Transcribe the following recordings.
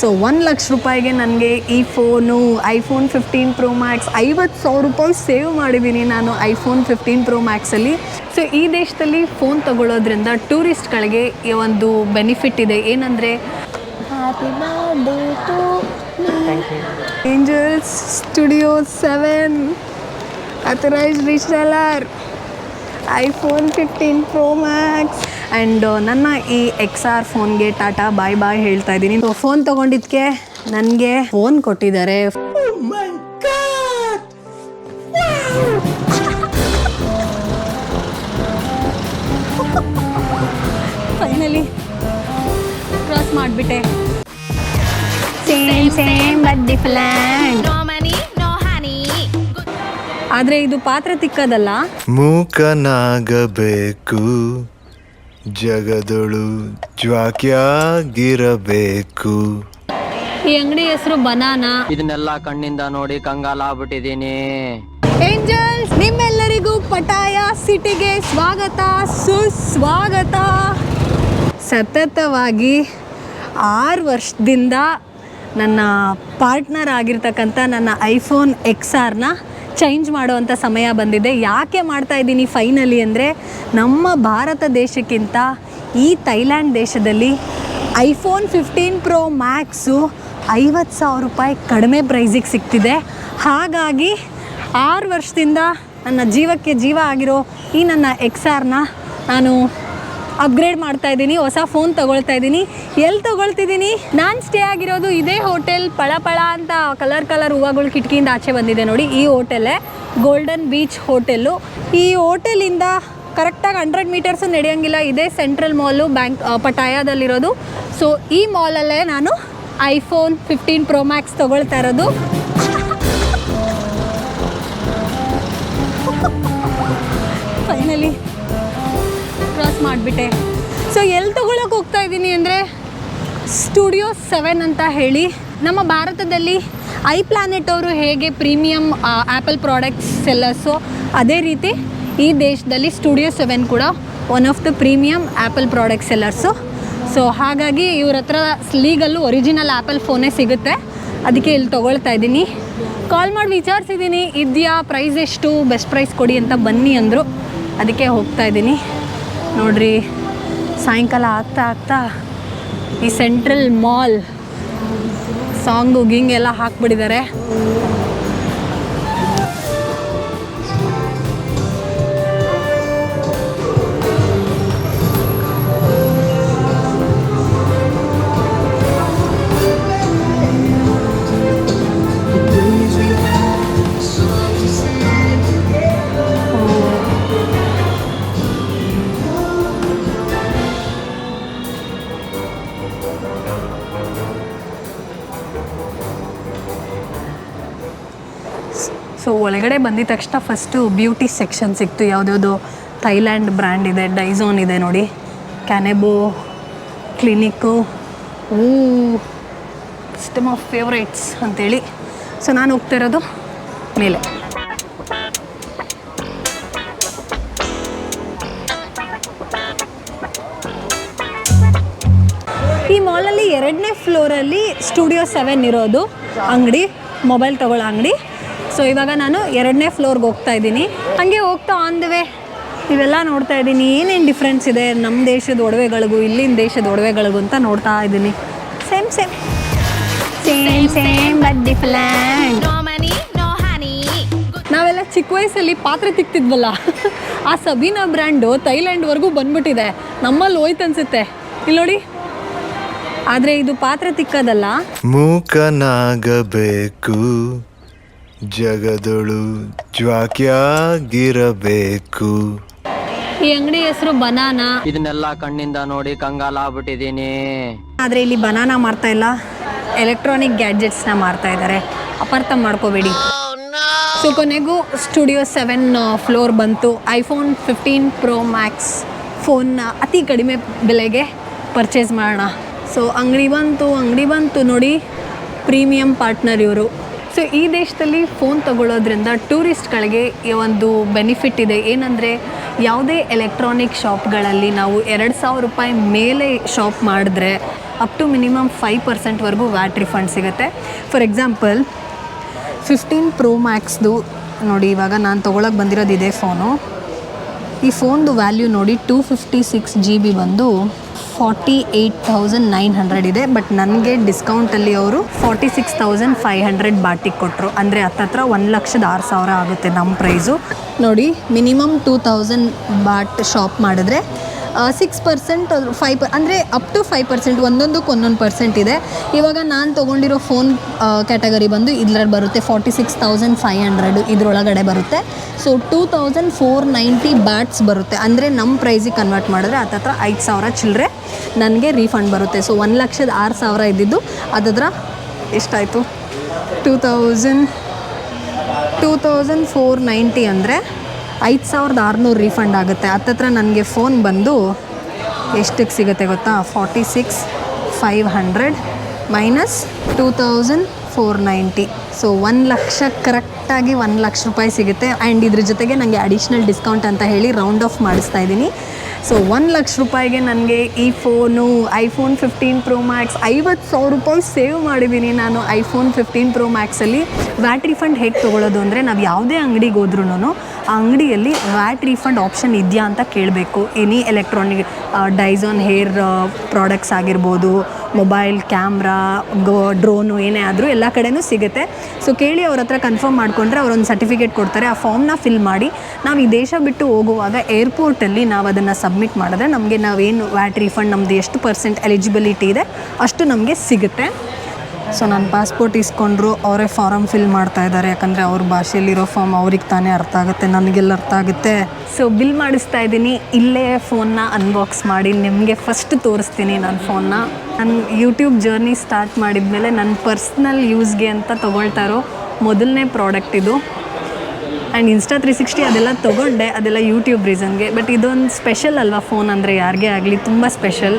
So 1,00,000 ರೂಪಾಯಿಗೆ ನನಗೆ ಈ ಫೋನು ಐಫೋನ್ 15 ಪ್ರೋ ಮ್ಯಾಕ್ಸ್ 50,000 ರೂಪಾಯಿ ಸೇವ್ ಮಾಡಿದ್ದೀನಿ ನಾನು ಐಫೋನ್ 15 ಪ್ರೋ ಮ್ಯಾಕ್ಸಲ್ಲಿ. ಸೊ ಈ ದೇಶದಲ್ಲಿ ಫೋನ್ ತಗೊಳ್ಳೋದ್ರಿಂದ ಟೂರಿಸ್ಟ್ಗಳಿಗೆ ಒಂದು ಬೆನಿಫಿಟ್ ಇದೆ. ಏನಂದರೆ happy birthday to Angels Studio 7 authorised reseller iPhone 15 Pro Max. And ನನ್ನ ಈ XR ಫೋನ್ಗೆ ಟಾಟಾ ಬಾಯ್ ಬಾಯ್ ಹೇಳ್ತಾ ಇದ್ದೀನಿ. ಫೋನ್ ತೊಗೊಂಡಿದ್ದಕ್ಕೆ ನನಗೆ ಫೋನ್ ಕೊಟ್ಟಿದ್ದಾರೆ. ಫೈನಲಿ ಕ್ರಾಸ್ ಮಾಡಿಬಿಟ್ಟೆ. Same but different. ಆದರೆ ಇದು ಪಾತ್ರ ತಿಕ್ಕದಲ್ಲ, ಮೂಕನಾಗಬೇಕು, ಜಗದೊಳು ಜ್ವಾಕ್ಯಾಗಿರಬೇಕು. ಈ ಅಂಗಡಿ ಹೆಸರು ಬನಾನಾ. ಇದನ್ನೆಲ್ಲ ಕಣ್ಣಿಂದ ನೋಡಿ ಕಂಗಾಲಾಗ್ಬಿಟ್ಟಿದ್ದೀನಿ. ಏಂಜಲ್ಸ್, ನಿಮ್ಮೆಲ್ಲರಿಗೂ ಪಟಾಯ ಸಿಟಿಗೆ ಸ್ವಾಗತ ಸುಸ್ವಾಗತ. ಸತತವಾಗಿ 6 ವರ್ಷದಿಂದ ನನ್ನ ಪಾರ್ಟ್ನರ್ ಆಗಿರ್ತಕ್ಕಂಥ ನನ್ನ ಐಫೋನ್ XRನ ಚೇಂಜ್ ಮಾಡುವಂಥ ಸಮಯ ಬಂದಿದೆ. ಯಾಕೆ ಮಾಡ್ತಾ ಇದ್ದೀನಿ ಫೈನಲಿ ಅಂದರೆ, ನಮ್ಮ ಭಾರತ ದೇಶಕ್ಕಿಂತ ಈ ಥೈಲ್ಯಾಂಡ್ ದೇಶದಲ್ಲಿ ಐಫೋನ್ 15 ಪ್ರೋ ಮ್ಯಾಕ್ಸು 50,000 ರೂಪಾಯಿ ಕಡಿಮೆ ಪ್ರೈಸಿಗೆ ಸಿಗ್ತಿದೆ. ಹಾಗಾಗಿ 6 ವರ್ಷದಿಂದ ನನ್ನ ಜೀವಕ್ಕೆ ಜೀವ ಆಗಿರೋ ಈ ನನ್ನ XRನ ನಾನು ಅಪ್ಗ್ರೇಡ್ ಮಾಡ್ತಾ ಇದ್ದೀನಿ, ಹೊಸ ಫೋನ್ ತೊಗೊಳ್ತಾ ಇದ್ದೀನಿ. ಎಲ್ಲಿ ತೊಗೊಳ್ತಿದ್ದೀನಿ? ನಾನು ಸ್ಟೇ ಆಗಿರೋದು ಇದೇ ಹೋಟೆಲ್. ಪಳ ಅಂತ ಕಲರ್ ಹೂವುಗಳು ಕಿಟಕಿಯಿಂದ ಆಚೆ ಬಂದಿದೆ ನೋಡಿ. ಈ ಹೋಟೆಲ್ಲೇ ಗೋಲ್ಡನ್ ಬೀಚ್ ಹೋಟೆಲ್ಲು. ಈ ಹೋಟೆಲಿಂದ ಕರೆಕ್ಟಾಗಿ 100 ಮೀಟರ್ಸು ನಡೆಯೋಂಗಿಲ್ಲ. ಇದೇ ಸೆಂಟ್ರಲ್ ಮಾಲು ಪಟಾಯದಲ್ಲಿರೋದು. ಸೊ ಈ ಮಾಲಲ್ಲೇ ನಾನು ಐಫೋನ್ 15 ಪ್ರೋ ಮ್ಯಾಕ್ಸ್ ತೊಗೊಳ್ತಾ ಇರೋದು. ಫೈನಲಿ ಕ್ರಾಸ್ ಮಾಡಿಬಿಟ್ಟೆ. ಸೊ ಎಲ್ಲಿ ತೊಗೊಳಕ್ಕೆ ಹೋಗ್ತಾ ಇದ್ದೀನಿ ಅಂದರೆ, ಸ್ಟುಡಿಯೋ 7 ಅಂತ ಹೇಳಿ. ನಮ್ಮ ಭಾರತದಲ್ಲಿ iPlanet ಅವರು ಹೇಗೆ ಪ್ರೀಮಿಯಂ ಆ್ಯಪಲ್ ಪ್ರಾಡಕ್ಟ್ಸ್ ಸೆಲ್ಲರ್ಸು, ಅದೇ ರೀತಿ ಈ ದೇಶದಲ್ಲಿ ಸ್ಟುಡಿಯೋ 7 ಕೂಡ one of the premium apple product sellers. So ಹಾಗಾಗಿ ಇವ್ರ ಹತ್ರ ಲೀಗಲ್ಲು ಒರಿಜಿನಲ್ ಆ್ಯಪಲ್ ಫೋನೇ ಸಿಗುತ್ತೆ. ಅದಕ್ಕೆ ಇಲ್ಲಿ ತೊಗೊಳ್ತಾ ಇದ್ದೀನಿ. ಕಾಲ್ ಮಾಡಿ ವಿಚಾರಿಸಿದ್ದೀನಿ, ಇದೆಯಾ, ಪ್ರೈಸ್ ಎಷ್ಟು, ಬೆಸ್ಟ್ ಪ್ರೈಸ್ ಕೊಡಿ ಅಂತ ಬನ್ನಿ ಅಂದರು. ಅದಕ್ಕೆ ಹೋಗ್ತಾ ಇದ್ದೀನಿ. ನೋಡ್ರಿ, ಸಾಯಂಕಾಲ ಆಗ್ತಾ ಈ ಸೆಂಟ್ರಲ್ ಮಾಲ್ ಸಾಂಗು ಗಿಂಗ್ ಎಲ್ಲ ಹಾಕ್ಬಿಟ್ಟಿದ್ದಾರೆ. ಸೊ ಒಳಗಡೆ ಬಂದಿದ ತಕ್ಷಣ ಫಸ್ಟು ಬ್ಯೂಟಿ ಸೆಕ್ಷನ್ ಸಿಕ್ತು. ಯಾವುದ್ಯಾವುದೋ ಥೈಲ್ಯಾಂಡ್ ಬ್ರ್ಯಾಂಡ್ ಇದೆ, ಡೈಝೋನ್ ಇದೆ ನೋಡಿ, ಕ್ಯಾನೆಬೋ, ಕ್ಲಿನಿಕ್ಕು, ಸಿಸ್ಟಮ್ ಆಫ್ ಫೇವ್ರೇಟ್ಸ್ ಅಂಥೇಳಿ. ಸೊ ನಾನು ಹೋಗ್ತಾ ಇರೋದು ಮೇಲೆ. ಈ ಮಾಲಲ್ಲಿ 2ನೇ ಫ್ಲೋರಲ್ಲಿ ಸ್ಟುಡಿಯೋ 7 ಇರೋದು ಅಂಗಡಿ, ಮೊಬೈಲ್ ತಗೊಳ್ಳೋ ಅಂಗಡಿ. ಸೊ ಇವಾಗ ನಾನು 2ನೇ ಫ್ಲೋರ್ಗೆ ಹೋಗ್ತಾ ಇದ್ದೀನಿ. ಹಾಗೆ ಹೋಗ್ತಾ ಆನ್ ದ ವೇ ಇವೆಲ್ಲ ನೋಡ್ತಾ ಇದ್ದೀನಿ, ಏನೇನು ಡಿಫ್ರೆನ್ಸ್ ಇದೆ ನಮ್ಮ ದೇಶದ ಒಡವೆಗಳಿಗೂ ಇಲ್ಲಿನ ದೇಶದ ಒಡವೆಗಳಿಗೂ ಅಂತ ನೋಡ್ತಾ ಇದ್ದೀನಿ. Same but different. ನಾವೆಲ್ಲ ಚಿಕ್ಕ ವಯಸ್ಸಲ್ಲಿ ಪಾತ್ರೆ ತಿಕ್ತಿದ್ವಲ್ಲ, ಆ ಸಬೀನಾ ಬ್ರ್ಯಾಂಡು ಥೈಲ್ಯಾಂಡ್ವರೆಗೂ ಬಂದ್ಬಿಟ್ಟಿದೆ. ನಮ್ಮಲ್ಲಿ ಹೋಯ್ತು ಅನ್ಸುತ್ತೆ. ಇಲ್ಲಿ ನೋಡಿ. ಆದರೆ ಇದು ಪಾತ್ರೆ ತಿಕ್ಕದಲ್ಲ, ಮೂಕನಾಗಬೇಕು, ಜಗದೊಳು ಜ್ವಾಕ್ಯಾಗಿರಬೇಕು. ಈ ಅಂಗಡಿ ಹೆಸರು ಬನಾನಾ. ಇದನ್ನೆಲ್ಲ ಕಣ್ಣಿಂದ ನೋಡಿ ಕಂಗಾಲಾಗ್ಬಿಟ್ಟಿದ್ದೀನಿ. ಆದರೆ ಇಲ್ಲಿ ಬನಾನಾ ಮಾರ್ತಾ ಇಲ್ಲ, ಎಲೆಕ್ಟ್ರಾನಿಕ್ ಗ್ಯಾಡ್ಜೆಟ್ಸ್ನ ಮಾರ್ತಾ ಇದ್ದಾರೆ. ಅಪಾರ್ಥ ಮಾಡ್ಕೋಬೇಡಿ. ಸೊ ಕೊನೆಗೂ ಸ್ಟುಡಿಯೋ 7 ಫ್ಲೋರ್ ಬಂತು. ಐಫೋನ್ 15 ಪ್ರೋ ಮ್ಯಾಕ್ಸ್ ಫೋನ್ನ ಅತಿ ಕಡಿಮೆ ಬೆಲೆಗೆ ಪರ್ಚೇಸ್ ಮಾಡೋಣ. ಸೊ ಅಂಗಡಿ ಬಂತು ನೋಡಿ, ಪ್ರೀಮಿಯಂ ಪಾರ್ಟ್ನರ್ ಇವರು. ಸೊ ಈ ದೇಶದಲ್ಲಿ ಫೋನ್ ತಗೊಳ್ಳೋದ್ರಿಂದ ಟೂರಿಸ್ಟ್ಗಳಿಗೆ ಒಂದು ಬೆನಿಫಿಟ್ ಇದೆ. ಏನಂದರೆ, ಯಾವುದೇ ಎಲೆಕ್ಟ್ರಾನಿಕ್ ಶಾಪ್ಗಳಲ್ಲಿ ನಾವು 2,000 ರೂಪಾಯಿ ಮೇಲೆ ಶಾಪ್ ಮಾಡಿದ್ರೆ ಅಪ್ ಟು ಮಿನಿಮಮ್ 5%ವರೆಗೂ ವ್ಯಾಟ್ ರಿಫಂಡ್ ಸಿಗುತ್ತೆ. ಫಾರ್ ಎಕ್ಸಾಂಪಲ್ 15 Pro Maxದು ನೋಡಿ, ಇವಾಗ ನಾನು ತೊಗೊಳಕ್ಕೆ ಬಂದಿರೋದು ಇದೇ ಫೋನು. ಈ ಫೋನ್ದು ವ್ಯಾಲ್ಯೂ ನೋಡಿ 256 GB ಬಂದು 48,900 ಇದೆ. ಬಟ್ ನನಗೆ ಡಿಸ್ಕೌಂಟಲ್ಲಿ ಅವರು 46,500 ಬಾಟಿಗೆ ಕೊಟ್ಟರು. ಅಂದರೆ ಹತ್ತತ್ರ 1,06,000 ಆಗುತ್ತೆ ನಮ್ಮ ಪ್ರೈಸು. ನೋಡಿ, ಮಿನಿಮಮ್ 2,000 ಬಾಟ್ ಶಾಪ್ ಮಾಡಿದ್ರೆ 6% 5 ಅಂದರೆ ಅಪ್ ಟು 5%, ಒಂದೊಂದಕ್ಕೆ 1% ಇದೆ. ಇವಾಗ ನಾನು ತೊಗೊಂಡಿರೋ ಫೋನ್ ಕ್ಯಾಟಗರಿ ಬಂದು ಇದ್ರಲ್ಲಿ ಬರುತ್ತೆ 46,500 ಇದರೊಳಗಡೆ ಬರುತ್ತೆ. ಸೊ 2,490 ಬ್ಯಾಟ್ಸ್ ಬರುತ್ತೆ. ಅಂದರೆ ನಮ್ಮ ಪ್ರೈಸಿಗೆ ಕನ್ವರ್ಟ್ ಮಾಡಿದ್ರೆ ಹತ್ತತ್ರ 5,000 ಚಿಲ್ಲರೆ ನನಗೆ ರೀಫಂಡ್ ಬರುತ್ತೆ. ಸೊ 1,06,000 ಇದ್ದಿದ್ದು ಅದರ ಎಷ್ಟಾಯಿತು, 2,490 ಅಂದರೆ 5,600 ರೀಫಂಡ್ ಆಗುತ್ತೆ. ಹತ್ತತ್ರ ನನಗೆ ಫೋನ್ ಬಂದು ಎಷ್ಟಕ್ಕೆ ಸಿಗುತ್ತೆ ಗೊತ್ತಾ, 46,500 ಮೈನಸ್ 2,490. ಸೊ 1,00,000 ಕರೆಕ್ಟಾಗಿ 1,00,000 ರೂಪಾಯಿ ಸಿಗುತ್ತೆ. ಆ್ಯಂಡ್ ಇದ್ರ ಜೊತೆಗೆ ನನಗೆ ಅಡಿಷ್ನಲ್ ಡಿಸ್ಕೌಂಟ್ ಅಂತ ಹೇಳಿ ರೌಂಡ್ ಆಫ್ ಮಾಡಿಸ್ತಾ ಇದ್ದೀನಿ. ಸೊ 1,00,000 ರೂಪಾಯಿಗೆ ನನಗೆ ಈ ಫೋನು iPhone 15 Pro Max 50,000 ರೂಪಾಯಿ ಸೇವ್ ಮಾಡಿದ್ದೀನಿ ನಾನು. iPhone 15 Pro Maxಲ್ಲಿ ವ್ಯಾಟ್ ರಿಫಂಡ್ ಹೇಗೆ ತೊಗೊಳ್ಳೋದು ಅಂದರೆ, ನಾವು ಯಾವುದೇ ಅಂಗಡಿಗೆ ಹೋದ್ರೂ ಆ ಅಂಗಡಿಯಲ್ಲಿ ವ್ಯಾಟ್ ರೀಫಂಡ್ ಆಪ್ಷನ್ ಇದೆಯಾ ಅಂತ ಕೇಳಬೇಕು. ಎನಿ ಎಲೆಕ್ಟ್ರಾನಿಕ್ ಡೈಸಾನ್ ಹೇರ್ ಪ್ರಾಡಕ್ಟ್ಸ್ ಆಗಿರ್ಬೋದು, ಮೊಬೈಲ್ ಕ್ಯಾಮ್ರಾ, ಡ್ರೋನು, ಏನೇ ಆದರೂ ಎಲ್ಲ ಕಡೆನೂ ಸಿಗುತ್ತೆ. ಸೊ ಕೇಳಿ ಅವ್ರ ಹತ್ರ ಕನ್ಫರ್ಮ್ ಮಾಡಿಕೊಂಡ್ರೆ ಅವರೊಂದು ಸರ್ಟಿಫಿಕೇಟ್ ಕೊಡ್ತಾರೆ. ಆ ಫಾರ್ಮ್ನ ಫಿಲ್ ಮಾಡಿ ನಾವು ಈ ದೇಶ ಬಿಟ್ಟು ಹೋಗುವಾಗ ಏರ್ಪೋರ್ಟಲ್ಲಿ ನಾವು ಅದನ್ನು ಸಬ್ಮಿಟ್ ಮಾಡಿದ್ರೆ ನಮಗೆ ನಾವೇನು ವ್ಯಾಟ್ ರೀಫಂಡ್ ನಮ್ಮದು ಎಷ್ಟು % ಎಲಿಜಿಬಿಲಿಟಿ ಇದೆ ಅಷ್ಟು ನಮಗೆ ಸಿಗುತ್ತೆ. ಸೊ ನನ್ನ ಪಾಸ್ಪೋರ್ಟ್ ಇಸ್ಕೊಂಡ್ರು, ಅವರೇ ಫಾರಮ್ ಫಿಲ್ ಮಾಡ್ತಾ ಇದ್ದಾರೆ. ಯಾಕಂದರೆ ಅವ್ರ ಭಾಷೆಯಲ್ಲಿರೋ ಫಾರ್ಮ್ ಅವ್ರಿಗೆ ತಾನೇ ಅರ್ಥ ಆಗುತ್ತೆ, ನನಗೆಲ್ಲ ಅರ್ಥ ಆಗುತ್ತೆ. ಸೊ ಬಿಲ್ ಮಾಡಿಸ್ತಾ ಇದ್ದೀನಿ. ಇಲ್ಲೇ ಫೋನ್ನ ಅನ್ಬಾಕ್ಸ್ ಮಾಡಿ ನಿಮಗೆ ಫಸ್ಟ್ ತೋರಿಸ್ತೀನಿ ನನ್ನ ಫೋನ್ನ. ನನ್ನ ಯೂಟ್ಯೂಬ್ ಜರ್ನಿ ಸ್ಟಾರ್ಟ್ ಮಾಡಿದ್ಮೇಲೆ ನನ್ನ ಪರ್ಸ್ನಲ್ ಯೂಸ್ಗೆ ಅಂತ ತೊಗೊಳ್ತಾ ಇರೋ ಮೊದಲನೇ ಪ್ರಾಡಕ್ಟ್ ಇದು. ಆ್ಯಂಡ್ Insta 360 ಅದೆಲ್ಲ ತೊಗೊಂಡೆ, ಅದೆಲ್ಲ ಯೂಟ್ಯೂಬ್ ರೀಸನ್ಗೆ. ಬಟ್ ಇದೊಂದು ಸ್ಪೆಷಲ್ ಅಲ್ವಾ ಫೋನ್ ಅಂದರೆ, ಯಾರಿಗೇ ಆಗಲಿ ತುಂಬ ಸ್ಪೆಷಲ್.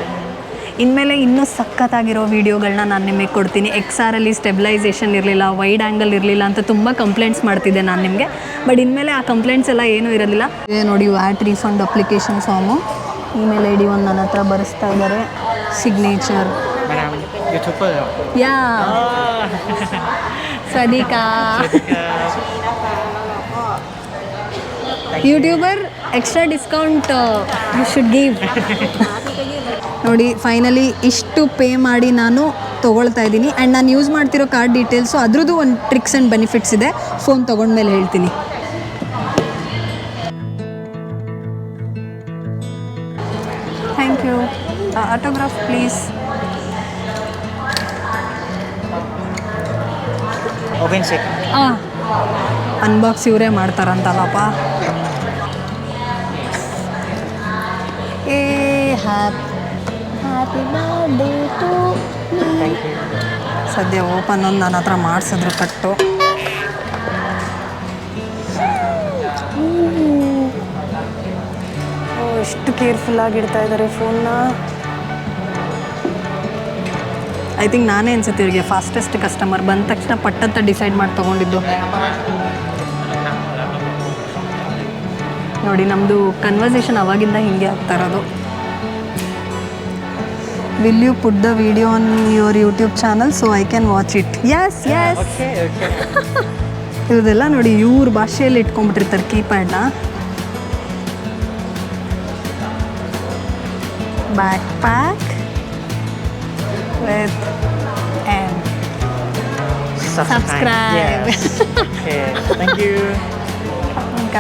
ಇನ್ಮೇಲೆ ಇನ್ನೂ ಸಖತ್ತಾಗಿರೋ ವೀಡಿಯೋಗಳನ್ನ ನಾನು ನಿಮಗೆ ಕೊಡ್ತೀನಿ. XRಲ್ಲಿ ಸ್ಟೆಬಿಲೈಸೇಷನ್ ಇರಲಿಲ್ಲ, ವೈಡ್ ಆ್ಯಂಗಲ್ ಇರಲಿಲ್ಲ ಅಂತ ತುಂಬ ಕಂಪ್ಲೇಂಟ್ಸ್ ಮಾಡ್ತಿದ್ದೆ ನಾನು ನಿಮಗೆ. ಬಟ್ ಇನ್ಮೇಲೆ ಆ ಕಂಪ್ಲೇಂಟ್ಸ್ ಎಲ್ಲ ಏನೂ ಇರೋದಿಲ್ಲ. ಇದೇ ನೋಡಿ VAT refund application form. Email ID ಒಂದು ನನ್ನ ಹತ್ರ ಬರೆಸ್ತಾ ಇದ್ದಾರೆ, ಸಿಗ್ನೇಚರ್. ಯಾ ಸದಿಕಾ YouTuber extra discount you should give. ನೋಡಿ ಫೈನಲಿ ಇಷ್ಟು ಪೇ ಮಾಡಿ ನಾನು ತೊಗೊಳ್ತಾ ಇದ್ದೀನಿ. ಆ್ಯಂಡ್ ನಾನು ಯೂಸ್ ಮಾಡ್ತಿರೋ ಕಾರ್ಡ್ ಡೀಟೇಲ್ಸು ಅದ್ರದ್ದು ಒಂದು ಟ್ರಿಕ್ಸ್ ಆ್ಯಂಡ್ ಬೆನಿಫಿಟ್ಸ್ ಇದೆ, ಫೋನ್ ತೊಗೊಂಡ್ಮೇಲೆ ಹೇಳ್ತೀನಿ. Thank you. Autograph please. Unbox ಇವರೇ ಮಾಡ್ತಾರಂತಲ್ಲಪ್ಪ. Happy birthday to me. ಸದ್ಯ ಓಪನ್ ಒಂದು ನನ್ನ ಹತ್ರ ಮಾಡಿಸಿದ್ರು ಕಟ್ಟು. ಎಷ್ಟು ಕೇರ್ಫುಲ್ಲಾಗಿ ಇಡ್ತಾ ಇದ್ದಾರೆ ಫೋನ್ನ. ಐ ಥಿಂಕ್ ನಾನೇ ಅನ್ಸುತ್ತೆ ಇವರಿಗೆ ಫಾಸ್ಟೆಸ್ಟ್ ಕಸ್ಟಮರ್. ಬಂದ ತಕ್ಷಣ ಪಟ್ಟಂತ ಡಿಸೈಡ್ ಮಾಡಿ ತೊಗೊಂಡಿದ್ದು. ನೋಡಿ ನಮ್ಮದು ಕನ್ವರ್ಸೇಷನ್ ಅವಾಗಿಂದ ಹಿಂಗೆ ಆಗ್ತಾ ಇರೋದು. Will you put the video on your YouTube channel so I can watch it? Yes yes. ಇದೆಲ್ಲ ನೋಡಿ ಇವ್ರ ಭಾಷೆಯಲ್ಲಿ ಇಟ್ಕೊಂಡ್ಬಿಟ್ಟಿರ್ತಾರೆ ಕೀಪ್ಯಾಡ್ನ. Back pack with and subscribe. Okay, thank you. ಈಗ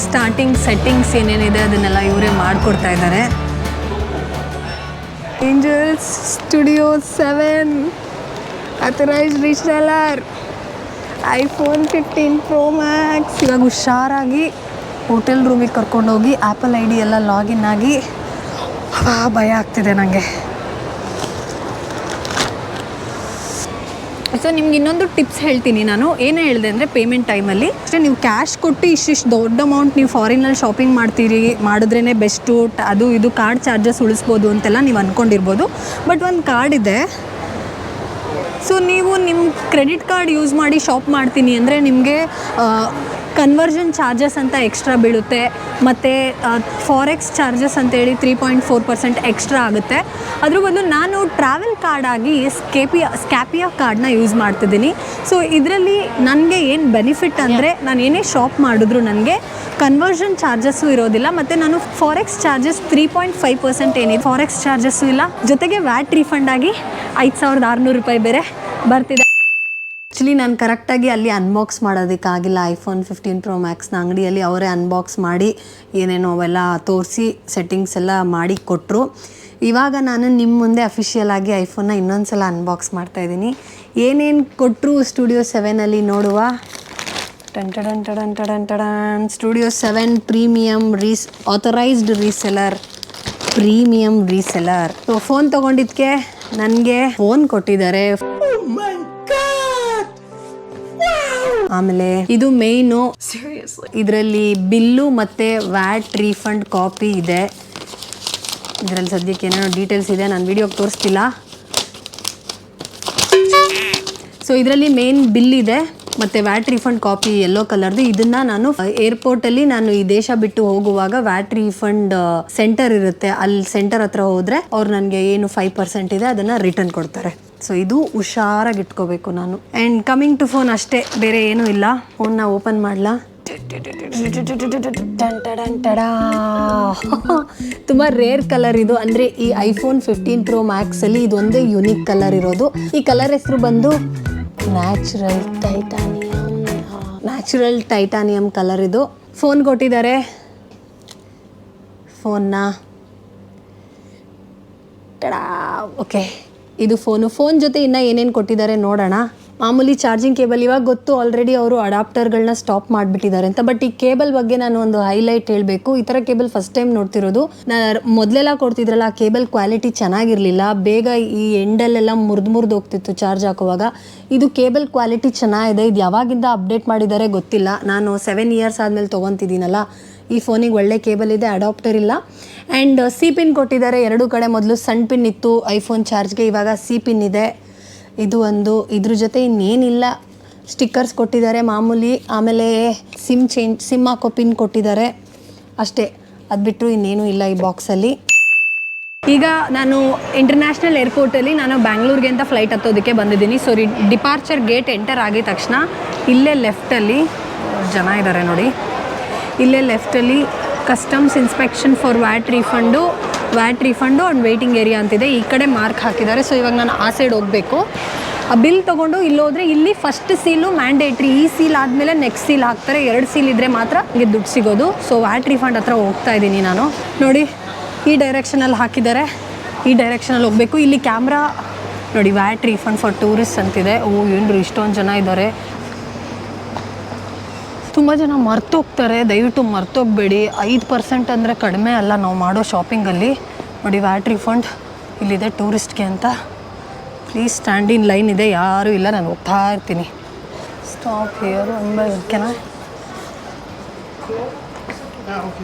ಸ್ಟಾರ್ಟಿಂಗ್ ಸೆಟ್ಟಿಂಗ್ಸ್ ಏನೇನಿದೆ ಅದನ್ನೆಲ್ಲ ಇವರೇ ಮಾಡಿಕೊಡ್ತಾ ಇದ್ದಾರೆ. Angels Studio 7 authorised reseller iPhone 15 Pro Max. ಇವಾಗ ಹುಷಾರಾಗಿ ಹೋಟೆಲ್ ರೂಮಿಗೆ ಕರ್ಕೊಂಡೋಗಿ ಆ್ಯಪಲ್ ID ಎಲ್ಲ ಲಾಗಿನ್ ಆಗಿ ಭಯ ಆಗ್ತಿದೆ ನನಗೆ. ಸೊ ನಿಮ್ಗೆ ಇನ್ನೊಂದು ಟಿಪ್ಸ್ ಹೇಳ್ತೀನಿ ನಾನು. ಏನೇ ಹೇಳಿದೆ ಅಂದರೆ ಪೇಮೆಂಟ್ ಟೈಮಲ್ಲಿ ಅಷ್ಟೇ ನೀವು ಕ್ಯಾಶ್ ಕೊಟ್ಟು ಇಷ್ಟಿಷ್ಟು ದೊಡ್ಡ ಅಮೌಂಟ್ ನೀವು ಫಾರಿನಲ್ಲಿ ಶಾಪಿಂಗ್ ಮಾಡಿದ್ರೇ ಬೆಸ್ಟು, ಅದು ಇದು ಕಾರ್ಡ್ ಚಾರ್ಜಸ್ ಉಳಿಸ್ಬೋದು ಅಂತೆಲ್ಲ ನೀವು ಅಂದ್ಕೊಂಡಿರ್ಬೋದು. ಬಟ್ ಒಂದು ಕಾರ್ಡ್ ಇದೆ. ಸೊ ನೀವು ನಿಮ್ಮ ಕ್ರೆಡಿಟ್ ಕಾರ್ಡ್ ಯೂಸ್ ಮಾಡಿ ಶಾಪ್ ಮಾಡ್ತೀನಿ ಅಂದರೆ ನಿಮಗೆ ಕನ್ವರ್ಷನ್ ಚಾರ್ಜಸ್ ಅಂತ ಎಕ್ಸ್ಟ್ರಾ ಬೀಳುತ್ತೆ, ಮತ್ತು ಫಾರೆಕ್ಸ್ ಚಾರ್ಜಸ್ ಅಂತೇಳಿ 3.4% ಎಕ್ಸ್ಟ್ರಾ ಆಗುತ್ತೆ. ಅದ್ರ ಬದಲು ನಾನು ಟ್ರಾವೆಲ್ ಕಾರ್ಡಾಗಿ ಸ್ಕ್ಯಾಪಿಯಾ ಕಾರ್ಡನ್ನ ಯೂಸ್ ಮಾಡ್ತಿದ್ದೀನಿ. ಸೊ ಇದರಲ್ಲಿ ನನಗೆ ಏನು ಬೆನಿಫಿಟ್ ಅಂದರೆ ನಾನು ಏನೇ ಶಾಪ್ ಮಾಡಿದ್ರು ನನಗೆ ಕನ್ವರ್ಷನ್ ಚಾರ್ಜಸ್ಸು ಇರೋದಿಲ್ಲ, ಮತ್ತು ನಾನು ಫಾರೆಕ್ಸ್ ಚಾರ್ಜಸ್ 3.5% ಏನಿದೆ ಫಾರೆಕ್ಸ್ ಚಾರ್ಜಸ್ಸು ಇಲ್ಲ, ಜೊತೆಗೆ ವ್ಯಾಟ್ ರೀಫಂಡ್ ಆಗಿ 5,600 ರೂಪಾಯಿ ಬೇರೆ ಬರ್ತಿದೆ. ಆ್ಯಕ್ಚುಲಿ ನಾನು ಕರೆಕ್ಟಾಗಿ ಅಲ್ಲಿ ಅನ್ಬಾಕ್ಸ್ ಮಾಡೋದಕ್ಕಾಗಿಲ್ಲ. ಐಫೋನ್ 15 Pro Maxನ ಅಂಗಡಿಯಲ್ಲಿ ಅವರೇ ಅನ್ಬಾಕ್ಸ್ ಮಾಡಿ ಏನೇನೋ ಅವೆಲ್ಲ ತೋರಿಸಿ ಸೆಟ್ಟಿಂಗ್ಸ್ ಎಲ್ಲ ಮಾಡಿ ಕೊಟ್ಟರು. ಇವಾಗ ನಾನು ನಿಮ್ಮ ಮುಂದೆ ಅಫಿಷಿಯಲ್ ಆಗಿ ಐಫೋನ್ನ ಇನ್ನೊಂದು ಸಲ ಅನ್ಬಾಕ್ಸ್ ಮಾಡ್ತಾಯಿದ್ದೀನಿ. ಏನೇನು ಕೊಟ್ಟರು ಸ್ಟುಡಿಯೋ 7ಅಲ್ಲಿ ನೋಡುವ. Studio 7 premium authorised reseller, premium reseller. So phone ತೊಗೊಂಡಿದ್ದಕ್ಕೆ ನನಗೆ ಫೋನ್ ಕೊಟ್ಟಿದ್ದಾರೆ. ಆಮೇಲೆ ಇದು ಮೇಯ್ನು, ಇದರಲ್ಲಿ ಬಿಲ್ಲು ಮತ್ತು ವ್ಯಾಟ್ ರೀಫಂಡ್ ಕಾಪಿ ಇದೆ. ಇದರಲ್ಲಿ ಸದ್ಯಕ್ಕೆ ಏನೇನೋ ಡೀಟೇಲ್ಸ್ ಇದೆ, ನಾನು ವಿಡಿಯೋಗೆ ತೋರಿಸ್ತಿಲ್ಲ. ಸೊ ಇದರಲ್ಲಿ ಮೇನ್ ಬಿಲ್ ಇದೆ ಮತ್ತು ವ್ಯಾಟ್ ರೀಫಂಡ್ ಕಾಪಿ ಯೆಲ್ಲೋ ಕಲರ್ದು. ಇದನ್ನು ನಾನು ಏರ್ಪೋರ್ಟಲ್ಲಿ ನಾನು ಈ ದೇಶ ಬಿಟ್ಟು ಹೋಗುವಾಗ ವ್ಯಾಟ್ ರೀಫಂಡ್ ಸೆಂಟರ್ ಇರುತ್ತೆ, ಅಲ್ಲಿ ಸೆಂಟರ್ ಹತ್ರ ಹೋದರೆ ಅವ್ರು ನನಗೆ ಏನು 5% ಇದೆ ಅದನ್ನು ರಿಟರ್ನ್ ಕೊಡ್ತಾರೆ. ಸೊ ಇದು ಹುಷಾರಾಗಿ ಇಟ್ಕೋಬೇಕು ನಾನು. ಆ್ಯಂಡ್ ಕಮಿಂಗ್ ಟು ಫೋನ್ ಅಷ್ಟೇ, ಬೇರೆ ಏನೂ ಇಲ್ಲ. ಫೋನ್ನ ಓಪನ್ ಮಾಡಲಾ? ತುಂಬ ರೇರ್ ಕಲರ್ ಇದು, ಅಂದರೆ ಈ ಐಫೋನ್ 15 Pro Maxಲ್ಲಿ ಇದೊಂದೇ ಯುನಿಕ್ ಕಲರ್ ಇರೋದು. ಈ ಕಲರ್ ಹೆಸರು ಬಂದು ನ್ಯಾಚುರಲ್ ಟೈಟಾನಿಯಂ ಕಲರ್. ಇದು ಫೋನ್ ಕೊಟ್ಟಿದ್ದಾರೆ. ಫೋನ್ನ ಓಕೆ, ಇದು ಫೋನ್ ಜೊತೆ ಇನ್ನೂ ಏನೇನು ಕೊಟ್ಟಿದ್ದಾರೆ ನೋಡೋಣ. ಮಾಮೂಲಿ ಚಾರ್ಜಿಂಗ್ ಕೇಬಲ್, ಇವಾಗ ಗೊತ್ತು ಆಲ್ರೆಡಿ ಅವರು ಅಡಾಪ್ಟರ್ಗಳನ್ನ ಸ್ಟಾಪ್ ಮಾಡಿಬಿಟ್ಟಿದ್ದಾರೆ ಅಂತ. ಬಟ್ ಈ ಕೇಬಲ್ ಬಗ್ಗೆ ನಾನು ಒಂದು ಹೈಲೈಟ್ ಹೇಳಬೇಕು. ಈ ಥರ ಕೇಬಲ್ ಫಸ್ಟ್ ಟೈಮ್ ನೋಡ್ತಿರೋದು. ನಾನು ಮೊದಲೆಲ್ಲ ಕೊಡ್ತಿದ್ರಲ್ಲ ಆ ಕೇಬಲ್ ಕ್ವಾಲಿಟಿ ಚೆನ್ನಾಗಿರಲಿಲ್ಲ, ಬೇಗ ಈ ಎಂಡಲ್ಲೆಲ್ಲ ಮುರಿದು ಹೋಗ್ತಿತ್ತು ಚಾರ್ಜ್ ಹಾಕುವಾಗ. ಇದು ಕೇಬಲ್ ಕ್ವಾಲಿಟಿ ಚೆನ್ನಾಗಿದೆ. ಇದು ಯಾವಾಗಿಂದ ಅಪ್ಡೇಟ್ ಮಾಡಿದ್ದಾರೆ ಗೊತ್ತಿಲ್ಲ. ನಾನು 7 ಇಯರ್ಸ್ ಆದಮೇಲೆ ತೊಗೊತಿದ್ದೀನಲ್ಲ, ಈ ಫೋನಿಗೆ ಒಳ್ಳೆ ಕೇಬಲ್ ಇದೆ, ಅಡಾಪ್ಟರ್ ಇಲ್ಲ. ಆ್ಯಂಡ್ ಸಿ ಪಿನ್ ಕೊಟ್ಟಿದ್ದಾರೆ ಎರಡು ಕಡೆ. ಮೊದಲು ಸಣ್ಣ ಪಿನ್ ಇತ್ತು ಐಫೋನ್ ಚಾರ್ಜ್ಗೆ, ಇವಾಗ ಸಿ ಪಿನ್ ಇದೆ. ಇದು ಒಂದು, ಇದ್ರ ಜೊತೆ ಇನ್ನೇನಿಲ್ಲ. ಸ್ಟಿಕ್ಕರ್ಸ್ ಕೊಟ್ಟಿದ್ದಾರೆ ಮಾಮೂಲಿ, ಆಮೇಲೆ ಸಿಮ್ ಹಾಕೋ ಪಿನ್ ಕೊಟ್ಟಿದ್ದಾರೆ ಅಷ್ಟೇ. ಅದು ಬಿಟ್ಟರು ಇನ್ನೇನು ಇಲ್ಲ ಈ ಬಾಕ್ಸಲ್ಲಿ. ಈಗ ನಾನು ಇಂಟರ್ನ್ಯಾಷನಲ್ ಏರ್ಪೋರ್ಟಲ್ಲಿ ನಾನು ಬ್ಯಾಂಗ್ಳೂರ್ಗೆ ಅಂತ ಫ್ಲೈಟ್ ಹತ್ತೋದಕ್ಕೆ ಬಂದಿದ್ದೀನಿ. ಸೊ ಡಿಪಾರ್ಚರ್ ಗೇಟ್ ಎಂಟರ್ ಆಗಿದ ತಕ್ಷಣ ಇಲ್ಲೇ ಲೆಫ್ಟಲ್ಲಿ ಜನ ಇದ್ದಾರೆ ನೋಡಿ, ಇಲ್ಲೇ ಲೆಫ್ಟಲ್ಲಿ customs inspection for VAT refund and waiting area ಅಂತಿದೆ. ಈ ಕಡೆ ಮಾರ್ಕ್ ಹಾಕಿದ್ದಾರೆ. ಸೊ ಇವಾಗ ನಾನು ಆ ಸೈಡ್ ಹೋಗಬೇಕು. ಆ ಬಿಲ್ ತೊಗೊಂಡು ಇಲ್ಲೋದ್ರೆ ಇಲ್ಲಿ ಫಸ್ಟ್ ಸೀಲು ಮ್ಯಾಂಡೇಟ್ರಿ. ಈ ಸೀಲ್ ಆದಮೇಲೆ ನೆಕ್ಸ್ಟ್ ಸೀಲ್ ಹಾಕ್ತಾರೆ. 2 ಸೀಲ್ ಇದ್ದರೆ ಮಾತ್ರ ನಿಮಗೆ ದುಡ್ಡು ಸಿಗೋದು. ಸೊ ವ್ಯಾಟ್ ರೀಫಂಡ್ ಹತ್ರ ಹೋಗ್ತಾ ಇದ್ದೀನಿ ನಾನು. ನೋಡಿ ಈ ಡೈರೆಕ್ಷನಲ್ಲಿ ಹಾಕಿದ್ದಾರೆ, ಈ ಡೈರೆಕ್ಷನಲ್ಲಿ ಹೋಗಬೇಕು. ಇಲ್ಲಿ ಕ್ಯಾಮ್ರಾ ನೋಡಿ, ವ್ಯಾಟ್ ರೀಫಂಡ್ ಫಾರ್ ಟೂರಿಸ್ಟ್ ಅಂತಿದೆ. ಏನ್ರಿ ಇಷ್ಟೊಂದು ಜನ ಇದ್ದಾರೆ. ತುಂಬ ಜನ ಮರ್ತೋಗ್ತಾರೆ, ದಯವಿಟ್ಟು ಮರ್ತೋಗಬೇಡಿ. 5% ಅಂದರೆ ಕಡಿಮೆ ಅಲ್ಲ ನಾವು ಮಾಡೋ ಶಾಪಿಂಗಲ್ಲಿ. ನೋಡಿ ವ್ಯಾಟ್ ರೀಫಂಡ್ ಇಲ್ಲಿದೆ ಟೂರಿಸ್ಟ್ಗೆ ಅಂತ. ಪ್ಲೀಸ್ ಸ್ಟ್ಯಾಂಡ್ ಇನ್ ಲೈನ್ ಇದೆ, ಯಾರೂ ಇಲ್ಲ, ನಾನು ಹೋಗ್ತಾ ಇರ್ತೀನಿ. ಸ್ಟಾಪ್ ಹಿಯರ್ ಓಕೆನಾ?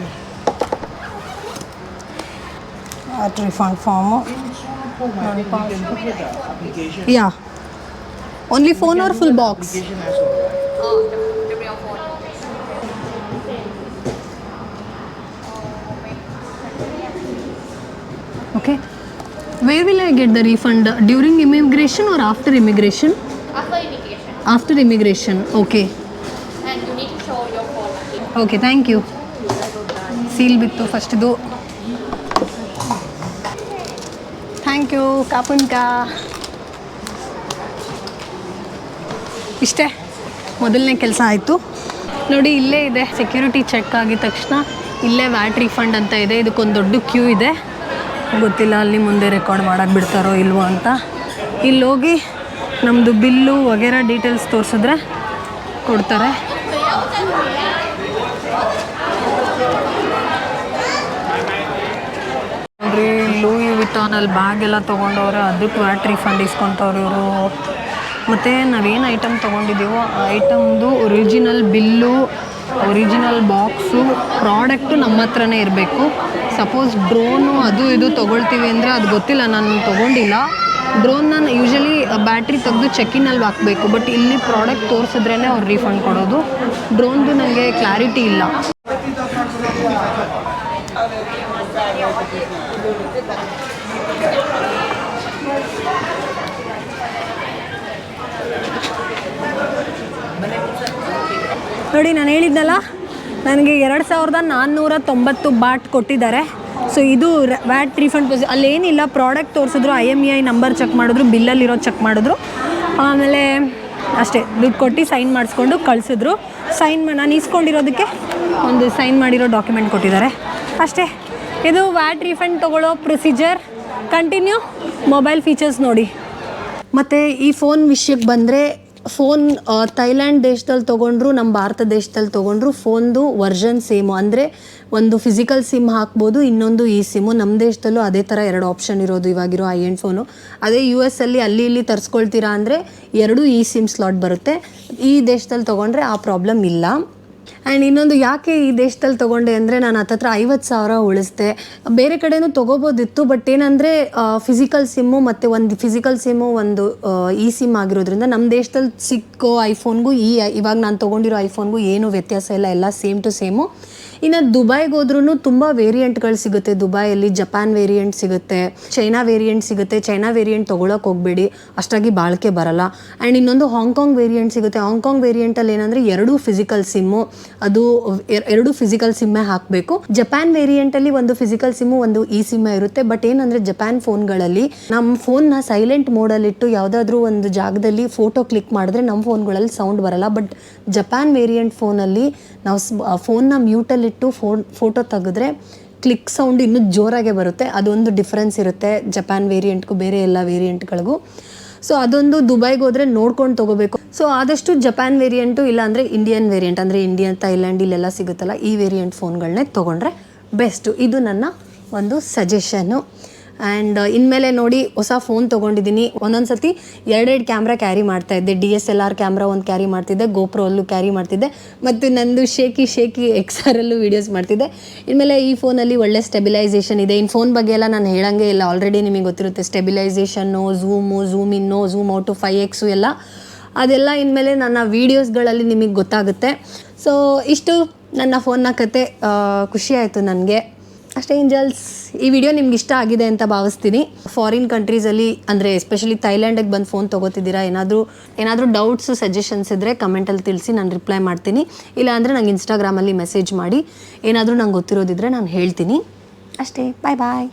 ವ್ಯಾಟ್ ರೀಫಂಡ್ ಫಾರ್ಮು ಯಾ only phone or full box? Okay. Where will I get the refund? During immigration or after immigration? After immigration. After immigration. Okay. And you need to show your phone. Okay, thank you. Seal bittu first idu. Thank you, Kapunka. ಇಷ್ಟೇ ಮೊದಲನೇ ಕೆಲಸ ಆಯಿತು. ನೋಡಿ ಇಲ್ಲೇ ಇದೆ security check ಆಗಿದ ತಕ್ಷಣ ಇಲ್ಲೇ ವ್ಯಾಟ್ ರೀಫಂಡ್ ಅಂತ ಇದೆ. ಇದಕ್ಕೊಂದು ದೊಡ್ಡ ಕ್ಯೂ ಇದೆ, ಗೊತ್ತಿಲ್ಲ ಅಲ್ಲಿ ಮುಂದೆ ರೆಕಾರ್ಡ್ ಮಾಡೋಕ್ಕೆ ಬಿಡ್ತಾರೋ ಇಲ್ವೋ ಅಂತ. ಇಲ್ಲಿ ಹೋಗಿ ನಮ್ಮದು ಬಿಲ್ಲು ವಗೇರಾ ಡೀಟೇಲ್ಸ್ ತೋರಿಸಿದ್ರೆ ಕೊಡ್ತಾರೆ. ನೋಡ್ರಿ ಲೂಯಿ ವಿಟಾನಲ್ಲಿ ಬ್ಯಾಗ್ ಎಲ್ಲ ತೊಗೊಂಡವ್ರೆ, ಅದಕ್ಕೆ ವ್ಯಾಟ್ ರೀಫಂಡ್ ಇಸ್ಕೊತವ್ರು ಇವರು. ಮತ್ತು ನಾವೇನು ಐಟಮ್ ತೊಗೊಂಡಿದ್ದೀವೋ ಆ ಐಟಮ್ದು original bill, original box, product ನಮ್ಮ ಹತ್ರನೇ ಇರಬೇಕು. ಸಪೋಸ್ ಡ್ರೋನು ಅದು ಇದು ತೊಗೊಳ್ತೀವಿ ಅಂದರೆ ಅದು ಗೊತ್ತಿಲ್ಲ, ನಾನು ತೊಗೊಂಡಿಲ್ಲ. ಡ್ರೋನ್ನ ಯೂಶಲಿ ಬ್ಯಾಟ್ರಿ ತೆಗೆದು ಚೆಕ್ಕಿನಲ್ಲಿ ಹಾಕಬೇಕು, ಬಟ್ ಇಲ್ಲಿ ಪ್ರಾಡಕ್ಟ್ ತೋರಿಸಿದ್ರೇ ಅವ್ರು ರೀಫಂಡ್ ಕೊಡೋದು. ಡ್ರೋನ್ದು ನನಗೆ ಕ್ಲಾರಿಟಿ ಇಲ್ಲ. ನೋಡಿ, ನಾನು ಹೇಳಿದ್ನಲ್ಲ, ನನಗೆ 2490 ಬಾಟ್ ಕೊಟ್ಟಿದ್ದಾರೆ. ಸೊ ಇದು ವ್ಯಾಟ್ ರೀಫಂಡ್ ಅಲ್ಲೇನಿಲ್ಲ, ಪ್ರಾಡಕ್ಟ್ ತೋರಿಸಿದ್ರು, IMEI ನಂಬರ್ ಚೆಕ್ ಮಾಡಿದ್ರು, ಬಿಲ್ಲಲ್ಲಿರೋ ಚೆಕ್ ಮಾಡಿದ್ರು, ಆಮೇಲೆ ಅಷ್ಟೇ ದುಡ್ಡು ಕೊಟ್ಟು ಸೈನ್ ಮಾಡಿಸ್ಕೊಂಡು ಕಳಿಸಿದ್ರು. ನಾನು ಇಸ್ಕೊಂಡಿರೋದಕ್ಕೆ ಒಂದು ಸೈನ್ ಮಾಡಿರೋ ಡಾಕ್ಯುಮೆಂಟ್ ಕೊಟ್ಟಿದ್ದಾರೆ ಅಷ್ಟೇ. ಇದು ವ್ಯಾಟ್ ರೀಫಂಡ್ ತೊಗೊಳ್ಳೋ ಪ್ರೊಸೀಜರ್. ಕಂಟಿನ್ಯೂ. ಮೊಬೈಲ್ ಫೀಚರ್ಸ್ ನೋಡಿ. ಮತ್ತು ಈ ಫೋನ್ ವಿಷಯಕ್ಕೆ ಬಂದರೆ, ಫೋನ್ ಥೈಲ್ಯಾಂಡ್ ದೇಶದಲ್ಲಿ ತೊಗೊಂಡ್ರು, ನಮ್ಮ ಭಾರತ ದೇಶದಲ್ಲಿ ತೊಗೊಂಡ್ರು ಫೋನ್ದು ವರ್ಷನ್ ಸೇಮು. ಅಂದರೆ ಒಂದು ಫಿಸಿಕಲ್ ಸಿಮ್ ಹಾಕ್ಬೋದು, ಇನ್ನೊಂದು ಈ ಸಿಮ್ಮು. ನಮ್ಮ ದೇಶದಲ್ಲೂ ಅದೇ ಥರ 2 ಆಪ್ಷನ್ ಇರೋದು ಇವಾಗಿರೋ ಐ-ಎಂಡ್ ಫೋನು. ಅದೇ US ಅಲ್ಲಿ ಇಲ್ಲಿ ತರಿಸ್ಕೊಳ್ತೀರಾ ಅಂದರೆ 2 ಈ ಸಿಮ್ ಸ್ಲಾಟ್ ಬರುತ್ತೆ. ಈ ದೇಶದಲ್ಲಿ ತೊಗೊಂಡ್ರೆ ಆ ಪ್ರಾಬ್ಲಮ್ ಇಲ್ಲ. ಆ್ಯಂಡ್ ಇನ್ನೊಂದು ಯಾಕೆ ಈ ದೇಶದಲ್ಲಿ ತೊಗೊಂಡೆ ಅಂದರೆ, ನಾನು ಹತ್ತತ್ರ 50,000 ಉಳಿಸ್ದೆ. ಬೇರೆ ಕಡೆನೂ ತೊಗೋಬೋದಿತ್ತು, ಬಟ್ ಏನಂದರೆ ಫಿಸಿಕಲ್ ಸಿಮ್ಮು ಮತ್ತು ಒಂದು ಫಿಸಿಕಲ್ ಸಿಮ್ಮು ಒಂದು ಈ ಸಿಮ್ ಆಗಿರೋದ್ರಿಂದ ನಮ್ಮ ದೇಶದಲ್ಲಿ ಸಿಕ್ಕೋ ಐಫೋನ್ಗೂ ಇವಾಗ ನಾನು ತೊಗೊಂಡಿರೋ ಐಫೋನ್ಗೂ ಏನೂ ವ್ಯತ್ಯಾಸ ಇಲ್ಲ, ಎಲ್ಲ ಸೇಮ್ ಟು ಸೇಮು. ಇನ್ನು ದುಬೈಗೆ ಹೋದ್ರೂ ತುಂಬ ವೇರಿಯಂಟ್ಗಳು ಸಿಗುತ್ತೆ. ದುಬೈಯಲ್ಲಿ ಜಪಾನ್ ವೇರಿಯಂಟ್ ಸಿಗುತ್ತೆ, ಚೈನಾ ವೇರಿಯಂಟ್ ಸಿಗುತ್ತೆ. ಚೈನಾ ವೇರಿಯಂಟ್ ತೊಗೊಳಕ್ಕೆ ಹೋಗಬೇಡಿ, ಅಷ್ಟಾಗಿ ಬಾಳಿಕೆ ಬರಲ್ಲ. ಆ್ಯಂಡ್ ಇನ್ನೊಂದು ಹಾಂಗ್ಕಾಂಗ್ ವೇರಿಯಂಟ್ ಸಿಗುತ್ತೆ. ಹಾಂಗ್ಕಾಂಗ್ ವೇರಿಯಂಟಲ್ಲಿ ಏನಂದರೆ 2 ಫಿಸಿಕಲ್ ಸಿಮ್ಮು, ಅದು 2 ಫಿಸಿಕಲ್ ಸಿಮ್ಮೇ ಹಾಕಬೇಕು. ಜಪಾನ್ ವೇರಿಯಂಟಲ್ಲಿ ಒಂದು ಫಿಸಿಕಲ್ ಸಿಮ್ಮು, ಒಂದು ಈ ಸಿಮ್ಮೇ ಇರುತ್ತೆ. ಬಟ್ ಏನಂದರೆ ಜಪಾನ್ ಫೋನ್ಗಳಲ್ಲಿ ನಮ್ಮ ಫೋನ್ನ ಸೈಲೆಂಟ್ ಮೋಡಲ್ಲಿಟ್ಟು ಯಾವುದಾದ್ರೂ ಒಂದು ಜಾಗದಲ್ಲಿ ಫೋಟೋ ಕ್ಲಿಕ್ ಮಾಡಿದ್ರೆ ನಮ್ಮ ಫೋನ್ಗಳಲ್ಲಿ ಸೌಂಡ್ ಬರಲ್ಲ. ಬಟ್ ಜಪಾನ್ ವೇರಿಯಂಟ್ ಫೋನಲ್ಲಿ ನಾವು ಫೋನ್ನ ಮ್ಯೂಟಲ್ಲಿಟ್ಟು ಫೋಟೋ ತೆಗೆದ್ರೆ ಕ್ಲಿಕ್ ಸೌಂಡ್ ಇನ್ನೂ ಜೋರಾಗೆ ಬರುತ್ತೆ. ಅದೊಂದು ಡಿಫ್ರೆನ್ಸ್ ಇರುತ್ತೆ ಜಪಾನ್ ವೇರಿಯಂಟ್ಗೂ ಬೇರೆ ಎಲ್ಲ ವೇರಿಯಂಟ್ಗಳಿಗೂ. ಸೊ ಅದೊಂದು ದುಬೈಗೆ ಹೋದರೆ ನೋಡ್ಕೊಂಡು ತೊಗೋಬೇಕು. ಸೊ ಆದಷ್ಟು ಜಪಾನ್ ವೇರಿಯಂಟು, ಇಲ್ಲಾಂದರೆ ಇಂಡಿಯನ್ ವೇರಿಯಂಟ್, ಅಂದರೆ ಇಂಡಿಯನ್, ಥೈಲ್ಯಾಂಡ್ ಇಲ್ಲೆಲ್ಲ ಸಿಗುತ್ತಲ್ಲ, ಈ ವೇರಿಯಂಟ್ ಫೋನ್ಗಳನ್ನೇ ತೊಗೊಂಡ್ರೆ ಬೆಸ್ಟು. ಇದು ನನ್ನ ಒಂದು ಸಜೆಷನ್ನು. ಆ್ಯಂಡ್ ಇನ್ಮೇಲೆ ನೋಡಿ, ಹೊಸ ಫೋನ್ ತೊಗೊಂಡಿದ್ದೀನಿ. ಒಂದೊಂದು ಸತಿ 2 ಕ್ಯಾಮ್ರಾ ಕ್ಯಾರಿ ಮಾಡ್ತಾಯಿದ್ದೆ. DSLR ಕ್ಯಾಮ್ರಾ ಒಂದು ಕ್ಯಾರಿ ಮಾಡ್ತಿದ್ದೆ, GoPro ಅಲ್ಲೂ ಕ್ಯಾರಿ ಮಾಡ್ತಿದ್ದೆ, ಮತ್ತು ನಂದು ಶೇಕಿ XR ಅಲ್ಲೂ ವೀಡಿಯೋಸ್ ಮಾಡ್ತಿದ್ದೆ. ಇನ್ಮೇಲೆ ಈ ಫೋನಲ್ಲಿ ಒಳ್ಳೆ ಸ್ಟೆಬಿಲೈಸೇಷನ್ ಇದೆ. ಇನ್ನು ಫೋನ್ ಬಗ್ಗೆ ಎಲ್ಲ ನಾನು ಹೇಳಂಗೆ ಇಲ್ಲ, ಆಲ್ರೆಡಿ ನಿಮಗೆ ಗೊತ್ತಿರುತ್ತೆ. ಸ್ಟೆಬಿಲೈಸೇಷನ್ನು, ಝೂಮ್ ಇನ್ನು, ಝೂಮ್ ಔಟು, 5x ಎಲ್ಲ, ಅದೆಲ್ಲ ಇನ್ಮೇಲೆ ನನ್ನ ವೀಡಿಯೋಸ್ಗಳಲ್ಲಿ ನಿಮಗೆ ಗೊತ್ತಾಗುತ್ತೆ. ಸೊ ಇಷ್ಟು ನನ್ನ ಫೋನ್ನ ಕತೆ. ಖುಷಿ ಆಯಿತು ನನಗೆ ಅಷ್ಟೇ. ಏಂಜಲ್ಸ್, ಈ ವಿಡಿಯೋ ನಿಮ್ಗೆ ಇಷ್ಟ ಆಗಿದೆ ಅಂತ ಭಾವಿಸ್ತೀನಿ. ಫಾರಿನ್ ಕಂಟ್ರೀಸಲ್ಲಿ, ಅಂದರೆ ಎಸ್ಪೆಷಲಿ ಥೈಲ್ಯಾಂಡಿಗೆ ಬಂದು ಫೋನ್ ತೊಗೋತಿದ್ದೀರಾ, ಏನಾದರೂ ಡೌಟ್ಸು, ಸಜೆಷನ್ಸ್ ಇದ್ದರೆ ಕಮೆಂಟಲ್ಲಿ ತಿಳಿಸಿ, ನಾನು ರಿಪ್ಲೈ ಮಾಡ್ತೀನಿ. ಇಲ್ಲ ಅಂದರೆ ನಂಗೆ ಇನ್ಸ್ಟಾಗ್ರಾಮಲ್ಲಿ ಮೆಸೇಜ್ ಮಾಡಿ, ಏನಾದರೂ ನಂಗೆ ಗೊತ್ತಿರೋದಿದ್ರೆ ನಾನು ಹೇಳ್ತೀನಿ ಅಷ್ಟೇ. ಬಾಯ್.